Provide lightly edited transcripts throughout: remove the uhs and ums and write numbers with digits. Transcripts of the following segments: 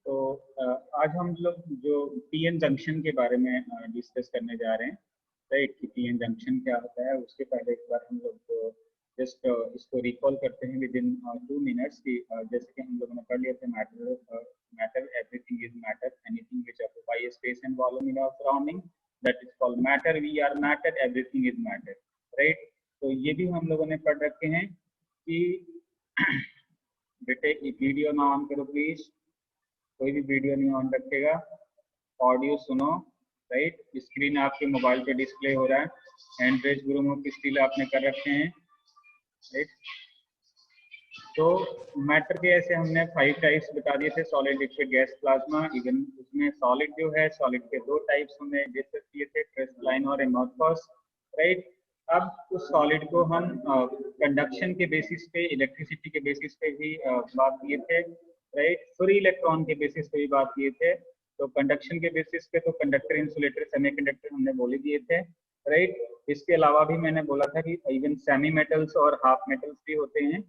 तो आज हम लोग जो पीएन जंक्शन के बारे में डिस्कस करने जा रहे हैं, राइट। कि पीएन जंक्शन क्या होता है। उसके पहले एक बार हम लोग जस्ट इसको रिकॉल करते हैं विद इन 2 मिनट्स की जैसे कि हम लोगों ने पढ़ लिया था matter everything is matter, anything which occupy space and volume in our surrounding that is called matter, we are matter, everything is matter, right. तो ये भी हम लोगों ने पढ़ रखे हैं कि बेटे वीडियो ना ऑन करो प्लीज, कोई भी वीडियो नहीं ऑन रखेगा, ऑडियो सुनो, राइट। स्क्रीन आपके मोबाइल पे डिस्प्ले हो रहा है, हैंड रेज गुरुमुख स्टिल आपने कर रखे हैं, राइट। तो मैटर के ऐसे हमने 5 टाइप्स बता दिए थे, solid, liquid, gas, plasma. Even उसमें सॉलिड जो है, सॉलिड के 2 टाइप्स हमने डिस्कस किए थे, क्रिस्टलाइन और एमोर्फस, राइट। अब उस सॉलिड को हम कंडक्शन के बेसिस पे, इलेक्ट्रिसिटी के बेसिस पे भी बात किए थे, राइट। फ्री इलेक्ट्रॉन के बेसिस पे भी बात किए थे। तो कंडक्शन के बेसिस पे तो कंडक्टर, इंसुलेटर, सेमीकंडक्टर हमने बोल ही दिए थे, राइट। इसके अलावा भी मैंने बोला था कि इवन सेमी मेटल्स और हाफ मेटल्स भी होते हैं,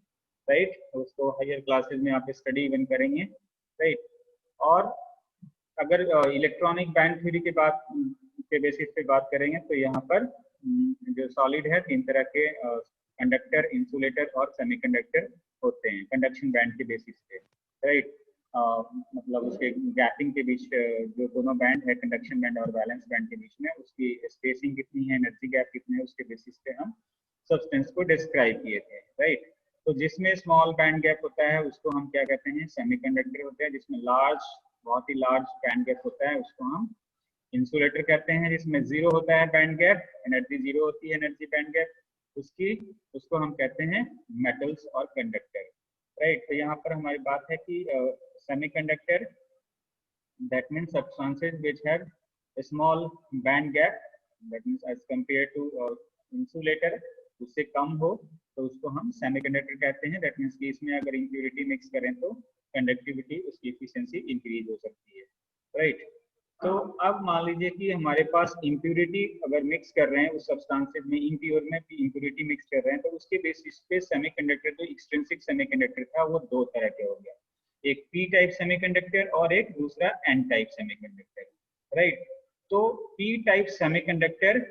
राइट। उसको हायर क्लासेस में आप स्टडी इवन करेंगे, राइट। और अगर इलेक्ट्रॉनिक बैंड थ्योरी के बात के बेसिस पे बात करेंगे तो यहाँ पर जो सॉलिड है 3 तरह के कंडक्टर, इंसुलेटर और सेमीकंडक्टर होते हैं कंडक्शन बैंड के बेसिस पे, राइट। मतलब उसके गैपिंग के बीच जो दोनों बैंड है, कंडक्शन बैंड और वैलेंस बैंड के बीच में उसकी स्पेसिंग कितनी है, एनर्जी गैप कितनी है, उसके बेसिस पे हम सब्सटेंस को डिस्क्राइब किए थे, राइट। तो जिसमें स्मॉल बैंड गैप होता है उसको हम क्या कहते हैं, सेमीकंडक्टर होते हैं। जिसमें लार्ज, बहुत ही लार्ज बैंड गैप होता है उसको हम इंसुलेटर कहते हैं। जिसमें जीरो होता है बैंड गैप, एनर्जी जीरो होती है, एनर्जी बैंड गैप उसको हम कहते हैं मेटल्स और कंडक्टर, राइट। तो यहाँ पर हमारी बात है कि semiconductor that means substances which have small band gap, that means as compare to insulator, उससे कम हो तो उसको हम सेमीकंडक्टर कहते हैं। दैट मीन्स कि इसमें अगर इम्प्योरिटी मिक्स करें तो कंडक्टिविटी, उसकी एफिशिएंसी इंक्रीज हो सकती है, राइट। तो अब मान लीजिए कि हमारे पास इम्प्योरिटी अगर मिक्स कर रहे हैं उस सब्सटेंसेस में, इम्प्योर में इम्प्योरिटी मिक्स कर रहे हैं, तो उसके बेसिस पे सेमीकंडक्टर जो एक्सट्रिंसिक सेमीकंडक्टर था वो 2 तरह के हो गया, एक पी टाइप सेमीकंडक्टर और एक दूसरा एन टाइप सेमीकंडक्टर, राइट। तो पी टाइप सेमीकंडक्टर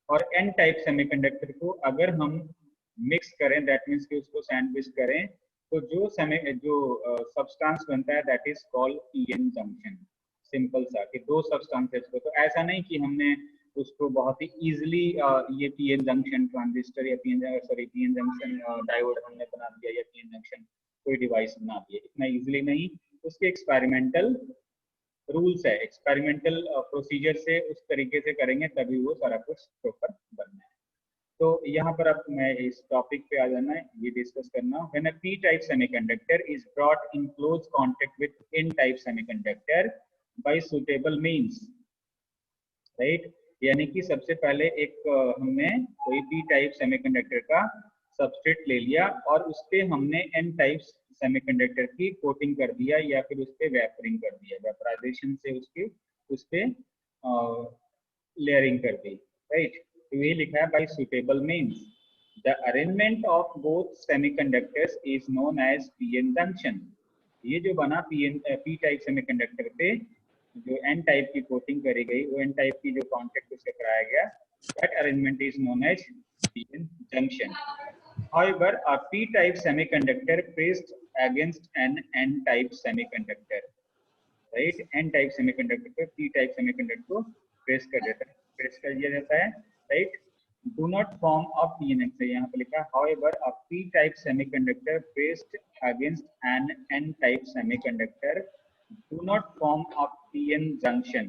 और एन टाइप सेमीकंडक्टर को अगर हम मिक्स करें, दैट मीन्स कि उसको सैंडविच करें, तो जो सब्सटेंस बनता है that is called PN junction. Simple सा कि 2 सब्सटेंसेस को, तो ऐसा नहीं कि हमने उसको बहुत ही इजीली ये पीएन जंक्शन ट्रांजिस्टर या पीएन जंक्शन डायोड हमने बना दिया या पीएन जंक्शन कोई डिवाइस बना दिया, इतना इजीली नहीं। उसके एक्सपेरिमेंटल रूल्स है, एक्सपेरिमेंटल प्रोसीजर से उस तरीके से करेंगे तभी वो सारा कुछ प्रॉपर बनना है। तो यहाँ पर अब मैं इस टॉपिक पे आ जाना है, ये डिस्कस करना। When a P type semiconductor is brought in close contact with N type semiconductor by suitable means, right. यानी कि सबसे पहले एक हमने कोई पी टाइप सेमीकंडक्टर का सबस्ट्रेट ले लिया और उस पे हमने एन टाइप सेमीकंडक्टर की कोटिंग कर दिया या फिर उस पे वेपरिंग कर दिया, वेपराइजेशन से उस पे लेयरिंग कर दी, राइट। तो ये लिखा है by suitable means the arrangement of both semiconductors is known as PN junction. ये जो बना पी टाइप सेमीकंडक्टर पे जो एन टाइप की कोटिंग करी गई, वो एन टाइप की जो कॉन्टेक्ट उससे कराया गया, that arrangement is known as PN junction. However, a p-type semiconductor placed against an n-type semiconductor, right? n-type semiconductor पे p-type semiconductor को प्रेस कर दिया जाता है, right? Do not form a PN junction, यहाँ पे लिखा है however a p-type semiconductor placed against an n-type semiconductor do not form a PN junction.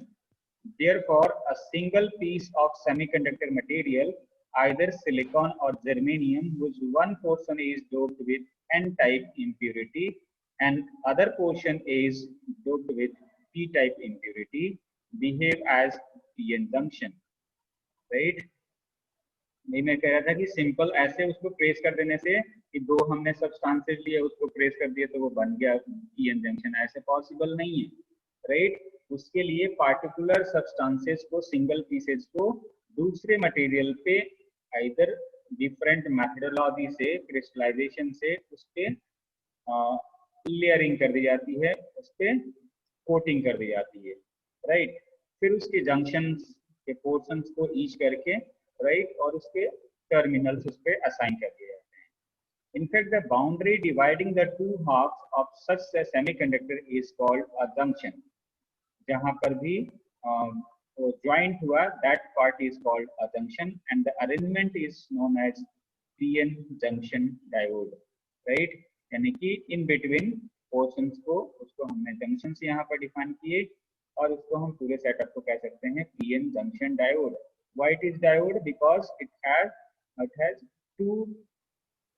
Therefore, a single piece of semiconductor material, either silicon or germanium, whose one portion is doped with n-type impurity and other portion is doped with p-type impurity, behave as PN junction, right? नहीं, मैं कह रहा था कि simple ऐसे उसको press कर देने से कि 2 हमने सब्सटेंसेस लिए उसको प्रेस कर दिया तो वो बन गया पीएन जंक्शन, ऐसे पॉसिबल नहीं है, राइट। उसके लिए पार्टिकुलर सब्सटेंसेस को, सिंगल पीसेस को दूसरे मटेरियल पे आइदर डिफरेंट मेथडोलॉजी से, क्रिस्टलाइजेशन से उस पे लेयरिंग कर दी जाती है, उस पर कोटिंग कर दी जाती है, राइट। फिर उसके जंक्शंस के पोर्शंस को ईच करके, राइट, और उसके टर्मिनल्स उस पर असाइन कर दिए जाते हैं। In fact, the boundary dividing the two halves of such a semiconductor is called a junction. जहाँ पर भी वो ज्वाइंट हुआ, that part is called a junction, and the arrangement is known as PN junction diode, right? यानी कि in between portions को, उसको हमने junctions यहाँ पर define किए, और उसको हम पूरे सेटअप को कह सकते हैं PN junction diode. Why it is diode? Because it has two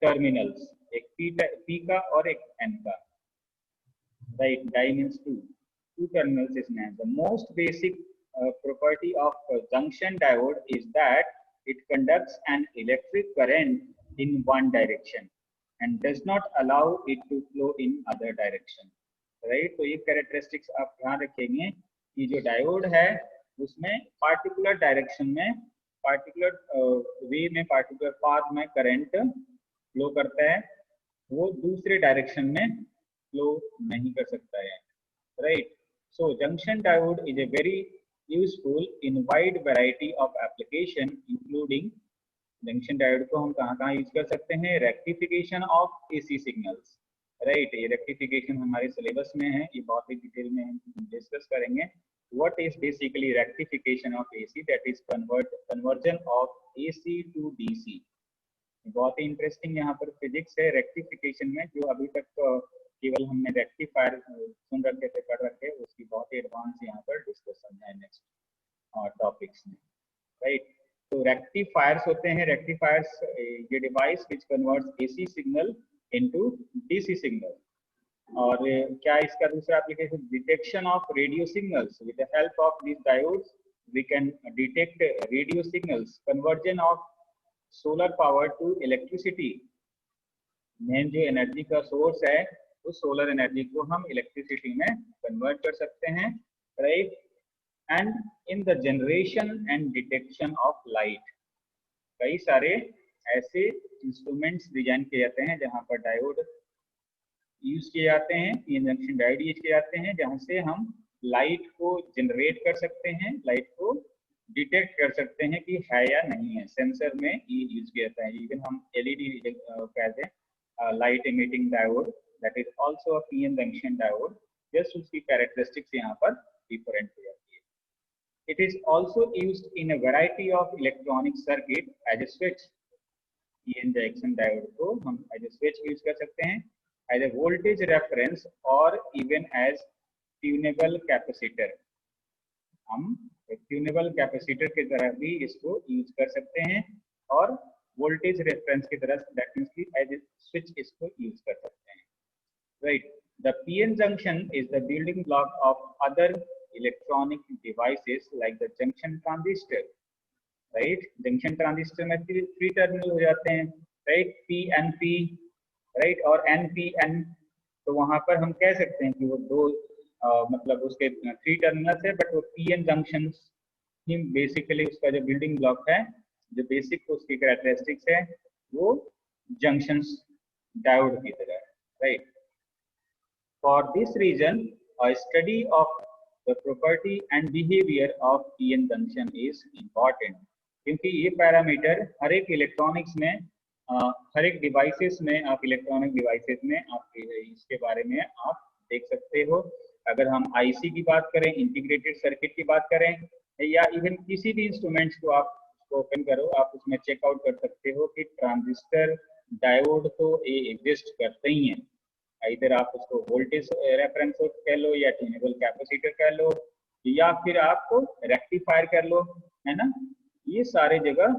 terminals, एक P का और एक N का, right? Di means two terminals is named. The most basic property of junction diode is that it conducts an electric current in one direction and does not allow it to flow in other direction, right? तो ये characteristics आप ध्यान रखेंगे कि जो diode है उसमें particular direction में, पार्टिकुलर वे में, पार्टिकुलर पाथ में करंट फ्लो करता है, वो दूसरे डायरेक्शन में फ्लो नहीं कर सकता है, right? So junction diode is a very useful in wide variety of application, including junction diode को हम कहाँ यूज कर सकते हैं? Rectification of AC signals, right. ये रेक्टिफिकेशन हमारे सिलेबस में है, ये बहुत ही डिटेल में हम डिस्कस करेंगे। What is basically rectification of AC? That is conversion of AC to DC. बहुत ही इंटरेस्टिंग यहाँ पर फिजिक्स है रेक्टिफिकेशन में, जो अभी तक केवल हमने रेक्टिफायर सुन रखे थे, पढ़ रखे, उसकी बहुत ही एडवांस यहाँ पर डिस्कशन है नेक्स्ट टॉपिक्स में, राइट। तो रेक्टिफायर्स होते हैं, रेक्टिफायर्स ये device which converts AC signal into DC signal. और क्या इसका दूसरा application? Detection of radio signals. With the help of this diodes we can detect radio signals. Conversion of solar power to electricity. Main जो energy का source है, उस solar energy को हम इलेक्ट्रिसिटी में कन्वर्ट कर सकते हैं, right. And in the generation and detection of light. कई सारे ऐसे इंस्ट्रूमेंट्स डिजाइन किए जाते हैं जहां पर डायोड यूज किए जाते हैं, पीएन जंक्शन डायोड यूज किए जाते हैं, जहां से हम लाइट को जनरेट कर सकते हैं, लाइट को डिटेक्ट कर सकते हैं कि है या नहीं है। सेंसर में ये यूज किया जाता है। इवन हम एलईडी कहते हैं, light emitting diode, that is also a PN junction diode. Just उसकी कैरेक्टरिस्टिक्स यहाँ पर डिफरेंट हो जाती है। It is also used in a variety of electronic circuit as a switch. PN junction diode को हम as a switch यूज कर सकते हैं, as a voltage reference और even as tunable capacitor। हम एक tunable capacitor की तरह भी इसको यूज कर सकते हैं, और voltage reference की तरह that means कि as a switch इसको यूज कर सकते हैं, right? The PN junction is the building block of other electronic devices like the junction transistor, right? Junction transistor में थ्री टर्मिनल हो जाते हैं, right? PNP, right? और NPN। तो वहां पर हम कह सकते हैं कि वो दो मतलब उसके थ्री टर्मिनल्स है, बट वो PN जंक्शंस ही बेसिकली उसका जो बिल्डिंग ब्लॉक है, जो बेसिक उसकी कैरेक्टरिस्टिक्स है, वो जंक्शंस डायोड की तरह है, right. For this reason, a study of the property and behavior of PN junction is important, क्योंकि ये पैरामीटर हर एक इलेक्ट्रॉनिक्स में, हर एक डिवाइसेस में, आप इलेक्ट्रॉनिक डिवाइसेस में आप इसके बारे में आप देख सकते हो। अगर हम आईसी की बात करें, इंटीग्रेटेड सर्किट की बात करें, या इवन किसी भी इंस्ट्रूमेंट्स को आप ओपन करो, आप उसमें चेकआउट कर सकते हो कि ट्रांजिस्टर, डायोड तो ये एग्जिस्ट करते ही हैं। इधर आप उसको वोल्टेज रेफरेंस कह लो, या ट्यूनेबल कैपेसिटर कह लो, या फिर आप रेक्टिफायर कर लो, है ना। ये सारे जगह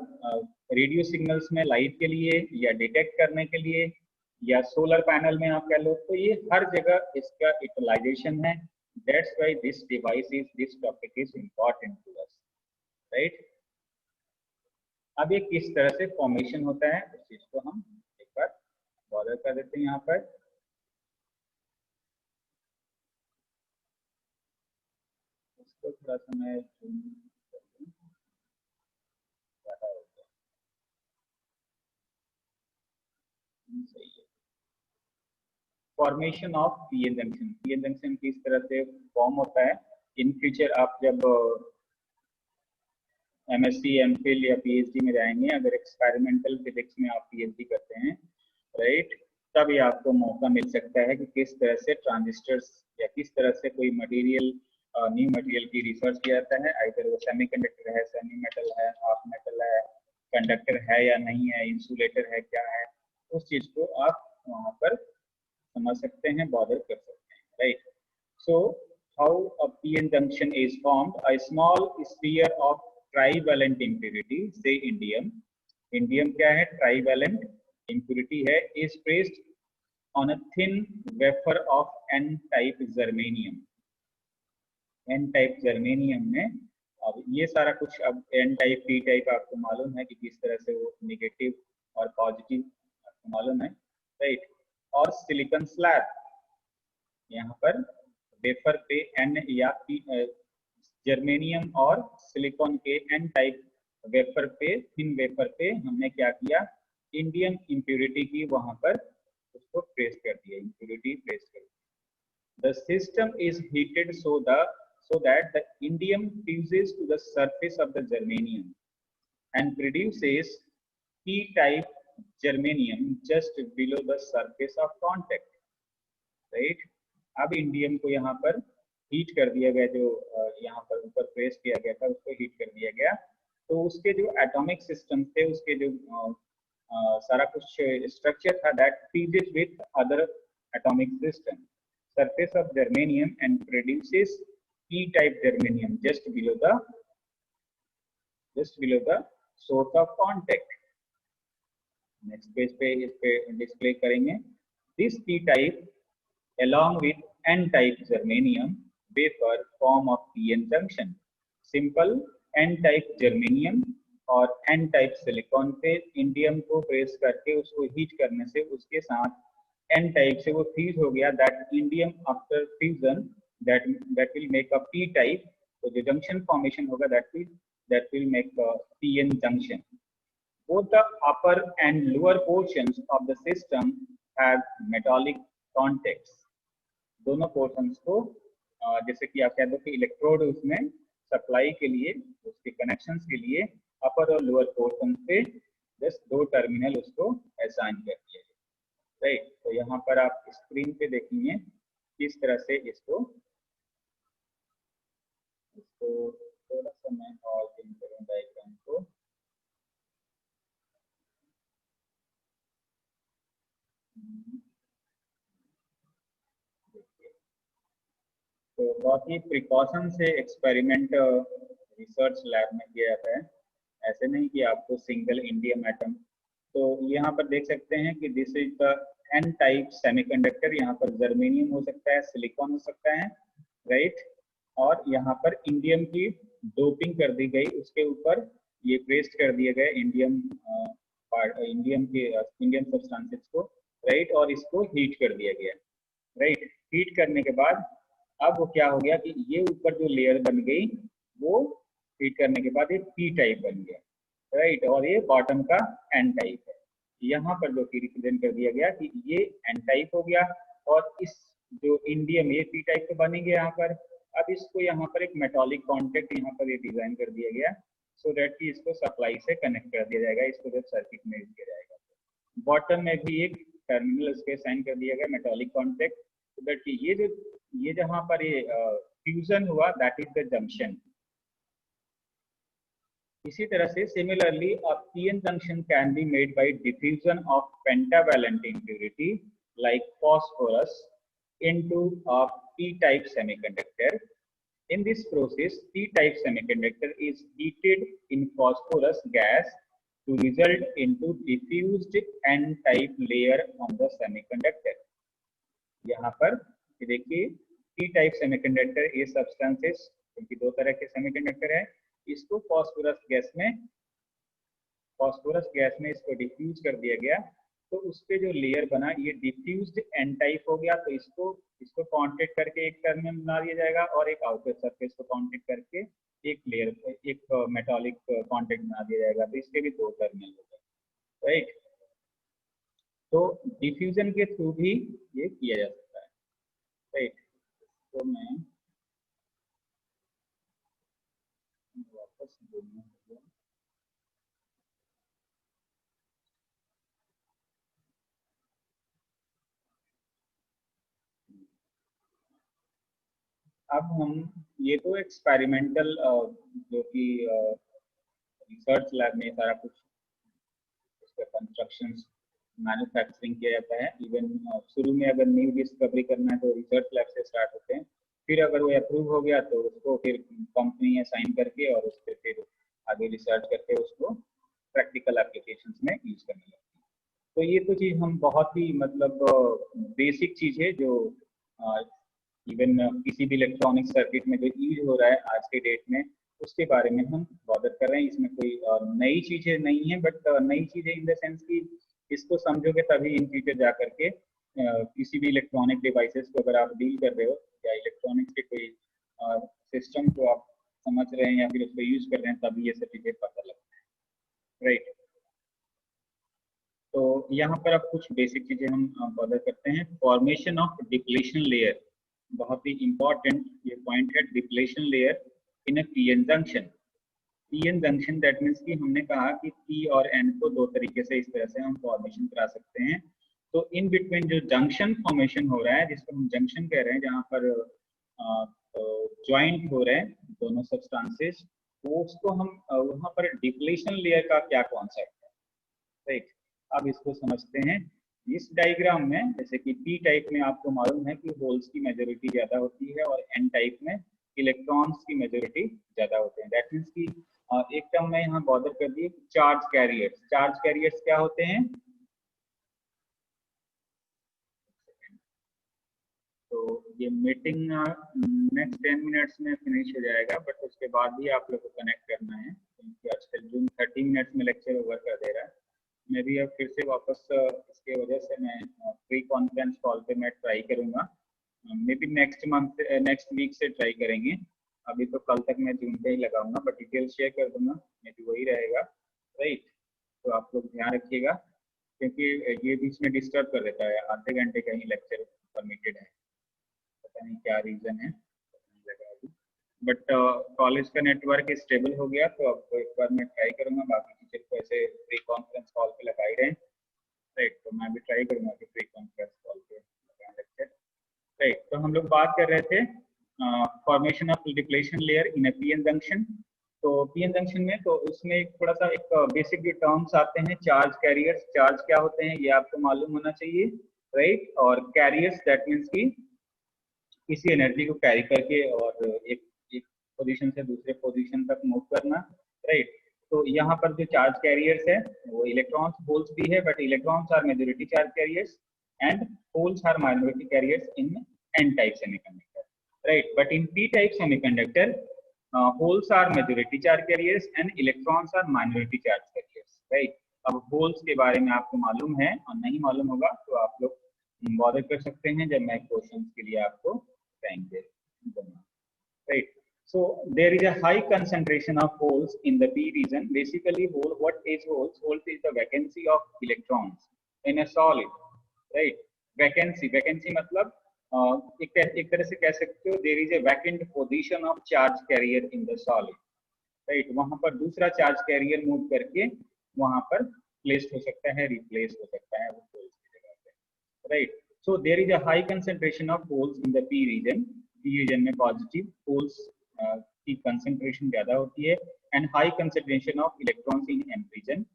रेडियो सिग्नल्स में लाइट के लिए, या डिटेक्ट करने के लिए, या सोलर पैनल में आप कह लो, तो ये हर जगह इसका यूटिलाइजेशन है। That's why this device is, this topic is important to us, right. अब ये किस तरह से फॉर्मेशन होता है, उस चीज को हम एक बार बॉर्डर कर देते हैं यहाँ पर। तो थोड़ा सा मैं ज़्यादा हो गया, सही है। Formation of PN junction, PN junction किस तरह से फॉर्म होता है इन फ्यूचर आप जब एमएससी एमफिल या पीएचडी में जाएंगे, अगर एक्सपेरिमेंटल फिजिक्स में आप पीएचडी करते हैं राइट, तभी आपको मौका मिल सकता है कि किस तरह से ट्रांजिस्टर्स या किस तरह से कोई मटेरियल न्यू मटेरियल की रिसर्च किया जाता है, आइदर वो सेमीकंडक्टर है, सेमी मेटल है, हाफ मेटल है, कंडक्टर है या नहीं है, इंसुलेटर है क्या है, उस चीज को आप वहां पर समझ सकते हैं, बॉदर कर सकते हैं right. So how a PN junction is formed, a small sphere of trivalent impurity से इंडियम, इंडियम क्या है, ट्राइवेलेंट इम्प्योरिटी है, is placed on a thin wafer of N type germanium, N type germanium में। अब ये सारा कुछ, अब एन टाइप पी टाइप आपको मालूम है कि किस तरह से वो निगेटिव और पॉजिटिव आपको मालूम है राइट। और सिलिकॉन स्लैब, यहाँ पर वेफर पे एन या पी जर्मेनियम और सिलिकॉन के एन टाइप वेफर पे, थिन वेफर पे हमने क्या किया, इंडियम इम्प्योरिटी की वहां पर उसको प्रेस कर दिया, इम्प्योरिटी प्रेस कर दिया। The system is heated so that the indium fuses to the surface of the germanium and produces p-type germanium just below the surface of contact, right? अब indium को यहाँ पर हीट कर दिया गया, जो यहाँ पर ऊपर प्रेस किया गया था उसको हीट कर दिया गया, तो उसके जो एटॉमिक सिस्टम थे, उसके जो सारा कुछ स्ट्रक्चर था, that fuses with other atomic system surface of germanium and produces p-type germanium just below the source of contact. Next page पे इस पे डिस्प्ले करेंगे, this p-type along with n-type germanium wafer form of p-n junction. Simple n-type germanium और n-type silicon पे indium को press करके उसको heat करने से उसके साथ n टाइप से वो फ्यूज हो गया, that indium after fusion that will make a p type, तो जो जंक्शन फॉर्मेशन होगा that will make a pn junction. Both the upper and lower portions of the system have metallic contacts, दोनों portions को जैसे कि आप कहते हो कि इलेक्ट्रोड उसमें सप्लाई के लिए, उसके कनेक्शंस के लिए अपर और लोअर पोर्शन पे जस्ट दो टर्मिनल उसको असाइन कर दिया राइट। तो यहाँ पर आप स्क्रीन पे देखेंगे किस तरह से इसको थोड़ा सा मैं और चेंज करूँ डायग्राम को। तो बहुत ही प्रिकॉशन से एक्सपेरिमेंट रिसर्च लैब में किया जाता है, ऐसे नहीं कि आपको सिंगल इंडियम एटम। तो यहाँ पर देख सकते हैं कि this is the N type semiconductor, यहाँ पर जर्मेनियम हो सकता है, सिलिकॉन हो सकता है राइट, और यहाँ पर इंडियम की डोपिंग कर दी गई, उसके ऊपर ये पेस्ट कर दिए गए इंडियम इंडियम सब्सटेंसेस को राइट, और इसको हीट कर दिया गया राइट। हीट करने के बाद अब वो क्या हो गया कि ये ऊपर जो लेयर बन गई वो हीट करने के बाद ये पी टाइप बन गया राइट, और ये बॉटम का एन टाइप है। यहाँ पर जो कि रिप्रेजेंट कर दिया गया कि ये एन टाइप हो गया, और इस जो इंडियम ये पी टाइप के बनेंगे यहाँ पर। अब इसको यहाँ पर एक मेटालिक कॉन्टेक्ट यहाँ पर ये डिजाइन कर दिया गया, सो दैट कि इसको सप्लाई से कनेक्ट कर दिया जाएगा, इसको जब सर्किट में यूज किया जाएगा। बॉटम में भी एक टर्मिनल इसके साइन कर दिया गया मेटालिक कॉन्टेक्ट, सो दैट कि ये जहाँ पर ये फ्यूजन हुआ दैट इज द जंक्शन। इसी तरह से similarly a PN junction can be made by diffusion of pentavalent impurity like phosphorus into a p-type semiconductor. In this process, p-type semiconductor is heated in phosphorus gas to result into diffused n-type layer on the semiconductor. यहाँ पर देखिए p-type semiconductor ये substances, क्योंकि दो तरह के semiconductor है, इसको phosphorus गैस में इसको डिफ्यूज कर दिया गया, तो उसके जो लेयर बना ये डिफ्यूज्ड एन टाइप हो गया। तो इसको कांटेक्ट करके एक टर्मिनल बना दिया जाएगा, और एक आउटर सरफेस को कांटेक्ट करके एक लेयर एक मेटालिक कांटेक्ट बना दिया जाएगा, तो इसके भी दो टर्मिनल हो गए राइट। तो डिफ्यूजन के थ्रू भी ये किया जा सकता है, राइट। तो मैं वापस बोलना होगा। अब हम ये तो एक्सपेरिमेंटल जो कि रिसर्च लैब में सारा कुछ उसका कंस्ट्रक्शन मैन्युफैक्चरिंग किया जाता है। इवन शुरू में अगर न्यू डिस्कवरी करना है तो रिसर्च लैब से स्टार्ट होते हैं, फिर अगर वो अप्रूव हो गया तो उसको फिर कंपनी असाइन करके और उस पर फिर आगे रिसर्च करके उसको प्रैक्टिकल एप्लीकेशंस में यूज करने लगते हैं। तो ये तो चीज़ हम बहुत ही मतलब बेसिक चीज़ है जो इवन किसी भी इलेक्ट्रॉनिक सर्किट में जो यूज हो रहा है आज के डेट में उसके बारे में हम बॉदर कर रहे हैं। इसमें कोई नई चीजें नहीं है, बट नई चीजें इन द सेंस कि इसको समझोगे तभी इन फ्यूचर जा करके किसी भी इलेक्ट्रॉनिक डिवाइसेस को अगर आप डील कर रहे हो या इलेक्ट्रॉनिक्स के कोई सिस्टम को आप समझ रहे हैं या फिर उसको यूज कर रहे हैं तभी ये सब चीजें पता लगता है, राइट। तो यहाँ पर अब कुछ बेसिक चीजें हम बॉदर करते हैं। फॉर्मेशन ऑफ डिप्लीशन लेयर, बहुत ही इंपॉर्टेंट ये पॉइंट है, depletion layer in a PN junction. PN junction that means कि हमने कहा कि पी और एन को दो तरीके से इस तरह से हम फॉर्मेशन करा सकते हैं। तो इन बिटवीन जो जंक्शन फॉर्मेशन हो रहा है जिसको हम जंक्शन कह रहे हैं, जहाँ पर ज्वाइंट हो रहे हैं दोनों सब्सटेंसेस, वो उसको हम वहाँ पर डिप्लीशन लेयर का क्या कॉन्सेप्ट है, राइट। अब इसको समझते हैं। इस डायग्राम में जैसे कि पी टाइप में आपको मालूम है कि होल्स की मेजोरिटी ज्यादा होती है और एन टाइप में इलेक्ट्रॉन्स की मेजोरिटी ज्यादा होते हैं। दैट मीन्स कि एक टर्म में यहाँ बॉर्डर कर दिए चार्ज कैरियर्स। चार्ज कैरियर्स क्या होते हैं? तो ये मीटिंग नेक्स्ट 10 मिनट्स में फिनिश हो जाएगा, बट उसके बाद भी आप लोग को कनेक्ट करना है क्योंकि आजकल जूम 30 मिनट्स में लेक्चर ओवर कर दे रहा है। मैं भी अब फिर से वापस इसके वजह से मैं फ्री कॉन्फ्रेंस कॉल पे मैं ट्राई करूँगा। Maybe next month next week से ट्राई करेंगे। अभी तो कल तक मैं जूम पे ही लगाऊंगा, बट डिटेल शेयर कर दूंगा, मे बी वही रहेगा, राइट। तो आप लोग ध्यान रखिएगा क्योंकि ये बीच में डिस्टर्ब कर देता है। आधे घंटे का ही लेक्चर परमिटेड है, पता नहीं क्या रीजन है, बट कॉलेज का नेटवर्क स्टेबल हो गया तो अब एक बार मैं ट्राई करूंगा। बाकी टीचर को ऐसे फ्री कॉन्फ्रेंस कॉल पे लगा ही रहे, राइट। तो मैं भी ट्राई करूंगा कि फ्री कॉन्फ्रेंस कॉल पे लगाएं लेक्चर, राइट। तो हम लोग बात कर रहे थे formation of depletion layer in A PN junction. तो पीएन जंक्शन में तो उसमें एक थोड़ा सा एक बेसिक जो टर्म्स आते हैं, चार्ज कैरियर्स। चार्ज क्या होते हैं ये आपको मालूम होना चाहिए, राइट। और कैरियर्स दैट मीन्स की किसी एनर्जी को कैरी करके और एक एक पोजीशन से दूसरे पोजीशन तक मूव करना, राइट। तो यहाँ पर जो चार्ज कैरियर्स है वो इलेक्ट्रॉन्स होल्स भी है, but electrons are majority charge carriers and holes are minority carriers in N type semiconductor, right. But in P type semiconductor holes are majority charge carriers and electrons are minority charge carriers, right. अब holes के बारे में आपको मालूम है और नहीं मालूम होगा तो आप लोग बॉदर कर सकते हैं जब मैं क्वेश्चन के लिए आपको टाइम दे दूंगा, right. So there is a high concentration of holes in the p region. Basically hole, what is holes? Holes is the vacancy of electrons in a solid, right. Vacancy मतलब एक तरह से कह सकते हो there is a vacant position of charge carrier in the solid, right. वहां पर दूसरा चार्ज कैरियर मूव करके वहां पर प्लेस्ड हो सकता है, रिप्लेस हो सकता है वो होल्स की जगह पे, right. So there is a high concentration of holes in the p region. p region में पॉजिटिव होल्स की कंसेंट्रेशन ज्यादा होती है and high concentration of electrons in N region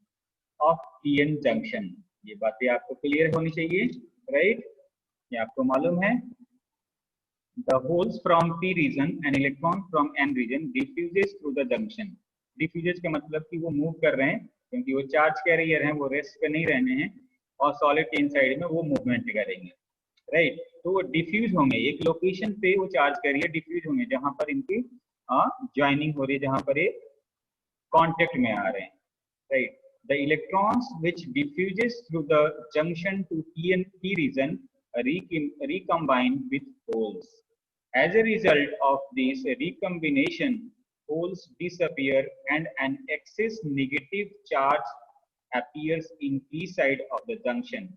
of PN junction. ये बातें आपको क्लियर होनी चाहिए, राइट। ये आपको मालूम है। The holes from p region and electron from n region diffuses through the junction. Diffuses का मतलब कि वो मूव कर रहे हैं क्योंकि वो चार्ज कैरियर हैं, वो रेस्ट पे नहीं रहने हैं और सॉलिड के इनसाइड में वो मूवमेंट करेंगे, राइट। तो वो डिफ्यूज होंगे एक लोकेशन पे, वो चार्ज कैरियर डिफ्यूज होंगे जहां पर इनकी ज्वाइनिंग हो रही है, जहां पर ये कांटेक्ट में आ रहे हैं, right. The electrons which diffuses through the junction to p and p region recombine with holes. As a result of this recombination, holes disappear and an excess negative charge appears in p side of the junction.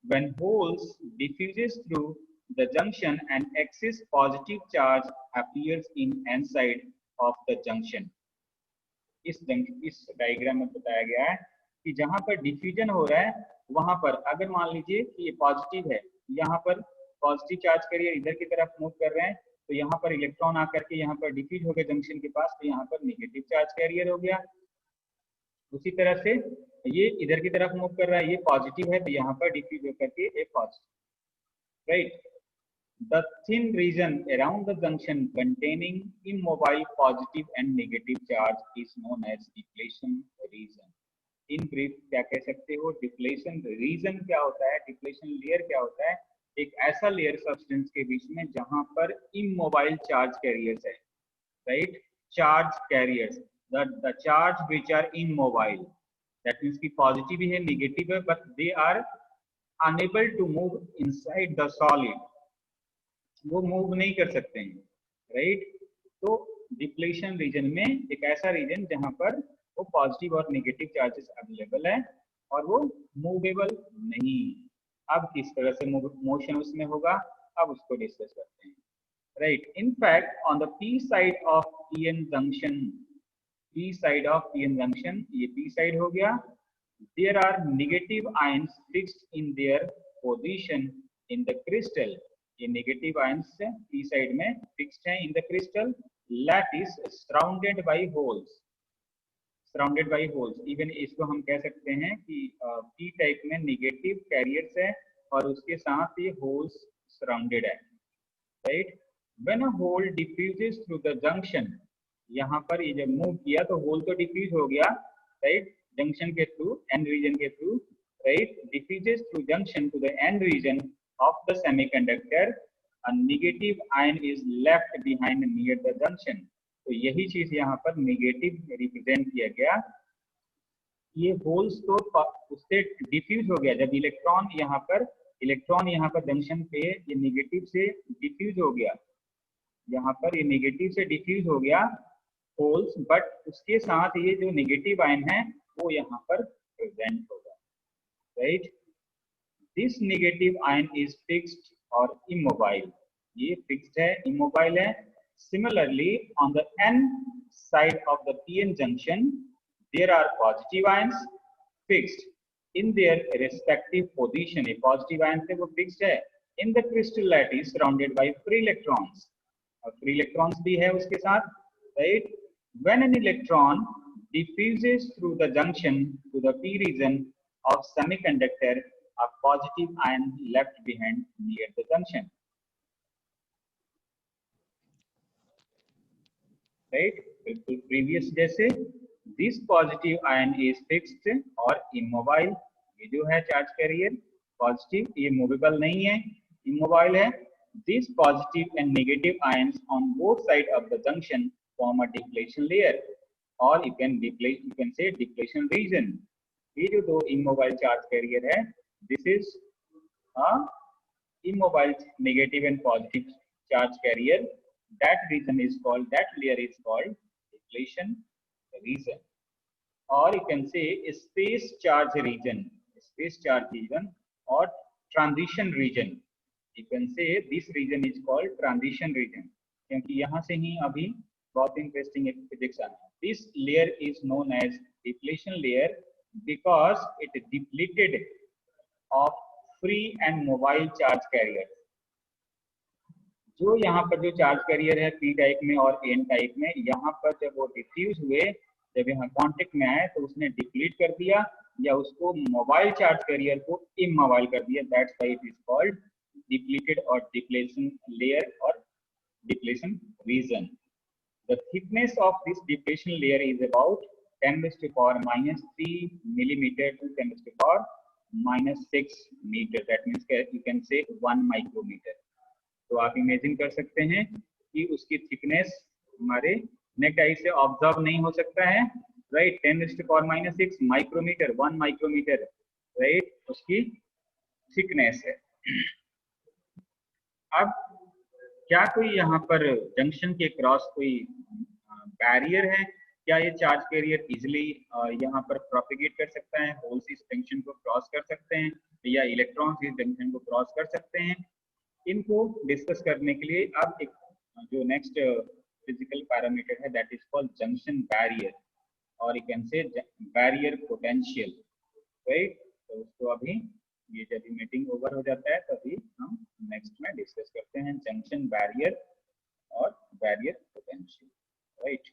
when holes diffuses through the junction and excess positive charge appears in n side of the junction. इस diagram में बताया गया है कि जहां पर diffusion हो रहा है वहां पर अगर मान लीजिए कि ये पॉजिटिव है, यहाँ पर पॉजिटिव चार्ज कैरियर इधर की तरफ मूव कर रहे हैं, तो यहाँ पर इलेक्ट्रॉन आकर के यहाँ पर डिफ्यूज हो गया जंक्शन के पास, तो यहाँ पर नेगेटिव चार्ज कैरियर हो गया। उसी तरह से ये इधर की तरफ मूव कर रहा है, ये पॉजिटिव है, तो यहाँ पर डिफ्यूज होकर के एक positive, right. The thin region around the junction containing immobile positive and negative charge is known as depletion region. In brief क्या कह सकते हो, depletion region क्या होता है, depletion layer क्या होता है, एक ऐसा लेयर सब्सटेंस के बीच में जहां पर immobile charge carriers है, right, charge carriers, the charge which are immobile, that means कि positive भी है negative है, but they are unable to move inside the solid, वो मूव नहीं कर सकते हैं, राइट। तो डिप्लीशन रीजन में एक ऐसा रीजन जहां पर वो पॉजिटिव और नेगेटिव चार्जेस अवेलेबल है और वो मूवेबल नहीं। अब किस तरह से मोशन उसमें होगा, अब उसको डिस्कस करते हैं, right. In fact on the P side of PN junction, P side of PN junction, ये पी साइड हो गया, there are negative ions fixed in their position in the crystal, ये नेगेटिव आयंस पी साइड में fixed है in the crystal, lattice surrounded by holes, surrounded by holes. Even इसको हम कह सकते हैं कि पी टाइप में नेगेटिव कैरियर्स है और उसके साथ ये होल्स सराउंडेड है, right. When a hole diffuses through the junction, यहाँ पर ये जब मूव किया तो होल तो डिफ्यूज हो गया, राइट, जंक्शन के थ्रू, एन रीजन के through, right, diffuses through junction to the N region of the semiconductor, a negative ion is left behind near the junction. तो यही चीज यहाँ पर नेगेटिव रिप्रेजेंट किया गया, ये होल्स तो उससे डिफ्यूज हो गया, जब इलेक्ट्रॉन यहाँ पर जंक्शन पे ये नेगेटिव से डिफ्यूज हो गया, यहाँ पर ये नेगेटिव से डिफ्यूज हो गया होल्स, बट उसके साथ ये जो नेगेटिव आयन है वो यहाँ पर प्रेजेंट होगा, right. This negative ion is fixed or immobile. ये fixed है, immobile है. Similarly, on the N side of the PN junction, there are positive ions fixed in their respective position. ये positive ions है वो fixed है in the crystal lattice surrounded by free electrons. और free electrons भी है उसके साथ, right? When an electron diffuses through the junction to the P region of semiconductor, a positive ion left behind near the junction, right, बिल्कुल previous जैसे। this positive ion is fixed और immobile, ये जो है चार्ज कैरियर पॉजिटिव, ये movable नहीं है, immobile है। this positive and negative ions on both sides of the junction form a depletion layer, or you can say depletion region। ये जो दो immobile चार्ज कैरियर है, this is a immobile negative and positive charge carrier, that region is called, that layer is called depletion region, or you can say space charge region, space charge region or transition region, you can say this region is called transition region, क्योंकि यहाँ से ही अभी बहुत interesting एक physics आना है। this layer is known as depletion layer because it depleted of free and mobile charge carrier। जो यहाँ पर जो चार्ज कैरियर है पी टाइप में और एन टाइप में, यहाँ पर जब वो डिफ्यूज हुए, जब यहाँ कांटेक्ट में आए तो उसने डिप्लीट कर दिया या उसको मोबाइल चार्ज कैरियर को इमोबाइल कर दिया, that's why it is called depleted और डिप्लेशन लेयर और depletion region. The thickness of this depletion layer is about 10⁻³ millimeter to 10⁻⁻6 meter, that means you can say 1 micrometer। तो आप imagine कर सकते हैं कि उसकी थिकनेस हमारे नेक्ड आई से ऑब्जर्व नहीं हो सकता है, राइट। 10⁻⁻6 माइक्रोमीटर, 1 माइक्रोमीटर, राइट, उसकी थिकनेस है। अब क्या कोई यहाँ पर जंक्शन के क्रॉस कोई बैरियर है क्या ये चार्ज कैरियर इजिली यहाँ पर प्रोपिगेट कर सकता है, होल्स इस जंक्शन को क्रॉस कर सकते हैं, या इलेक्ट्रॉन्स इस जंक्शन को क्रॉस कर सकते हैं? इनको डिस्कस करने के लिए अब एक जो नेक्स्ट फिजिकल पैरामीटर है that is called junction barrier, और you can say barrier potential, right. तो उसको अभी ये जब मीटिंग ओवर हो जाता है तभी हम नेक्स्ट में डिस्कस करते हैं जंक्शन बैरियर और बैरियर पोटेंशियल, राइट।